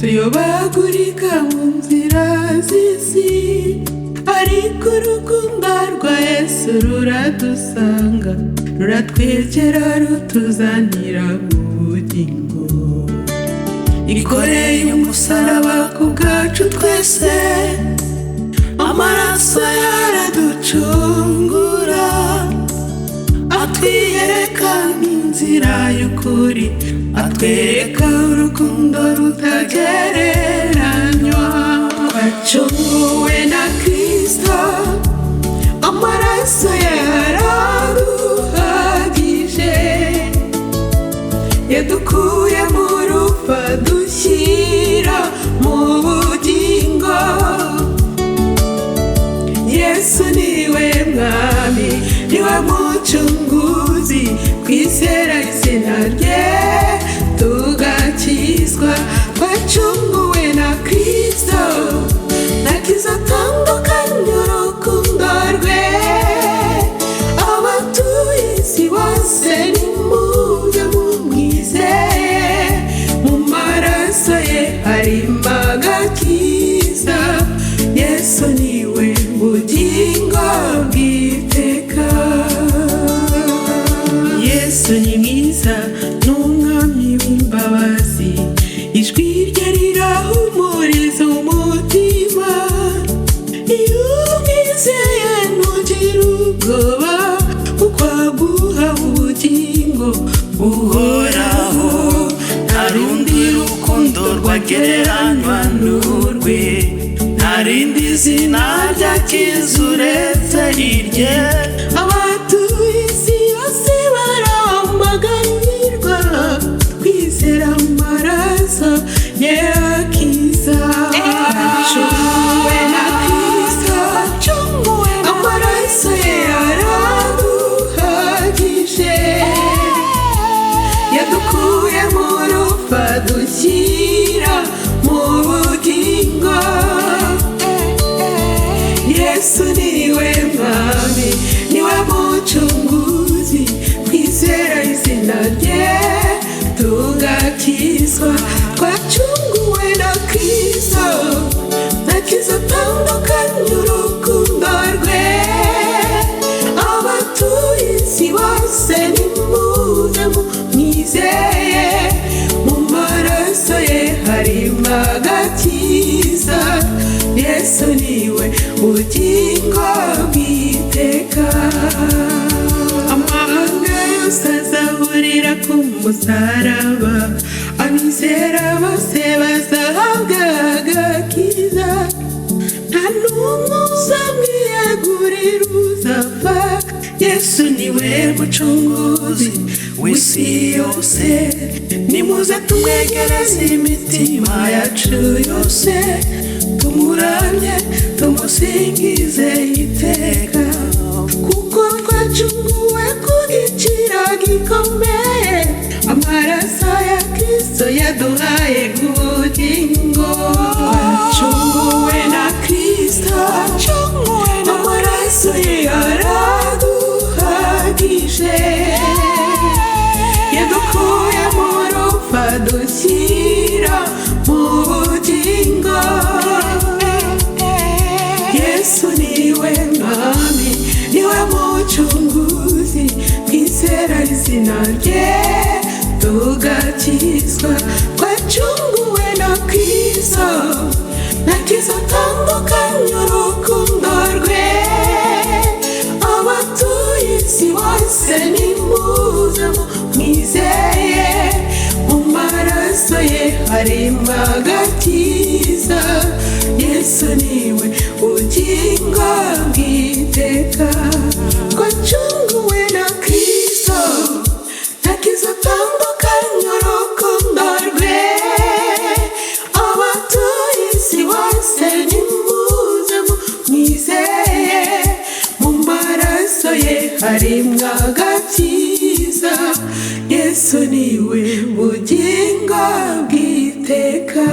tuyobagurika mu nzira z'isi, ariko urukundo rwa Yesu ruradusanga, ruratwegera rutuzanira ubugingo. Ikoreye umusaraba ku bwacu twese, amaraso yaraducungura, atwiyereka inzira y'ukuri, atwereka urukundo rutagereranywa. Twacunguwe na Kristo, amaraso yaraduhagije, yadukuye mu rupfu adushyira mu bugingo. Yesu niwe mwami, niwe mucunguzi, twizera izina rye tugakizwa. Twacunguwe na Kristo, ntakiza atandukanye urukundo rwe. Abatuye isi bose nimuze mumwizeye, mu maraso ye harimo agakiza. Yesu niwe bugingo bw'iteka. Yesu ni mwiza, ni umwami w'imbabazi, ijwi rye rirahumuriza umutima. Iyo umwizeye ntugire ubwoba, kuko aguha ubugingo buhoraho. Nta rundi rukundo rwagereranywa n'urwe, nta rindi zina ryakiza uretse irye. Abatuye isi bose baramagarirwa kwizera amaraso ye akiza. Twacunguwe na Kristo, amaraso ye yaraduhagije, yadukuye mu rupfu adushyira mu bugingo. Yesu niwe mwami, niwe mucunguzi, twizera izina rye tugakizwa. Twacunguwe na Kristo, ntakiza atandukanye urukundo rwe. Abatuye isi bose nimuze mumwizeye, mu maraso ye harimo agakiza. Yesu niwe bugingo bw'iteka. Amahanga yose azahurira ku musaraba, abizera bose bazahabwa agakiza. Nta n'umwe uzamwiyegurira uzapfa. Yesu niwe mucunguzi w'isi yose, nimuze tumwegereze imitima yacu yose, tumuramye tumusingize iteka. Kuko twacunguwe ku giciro gikomeye, amaraso ya Kristo yaduhaye ubugingo. Twacunguwe na Kristo, amaraso ye yaraduhagije, yadukuye mu rupfu adushyira mu bugingo. Yesu niwe mwami, niwe mucunguzi, twizera izina rye tugakizwa. Twacunguwe na Kristo, ntakiza atandukanye urukundo rwe. Abatuye isi bose nimuze mumwizeye, mu maraso ye harimo agakiza. Yesu niwe bugingo bw'iteka. Twacunguwe na Kristo, ntakiza atandukanye urukundo rwe. Abatuye isi bose nimuze mumwizeye, mu maraso ye harimo agakiza. Yesu niwe bugingo bw'iteka.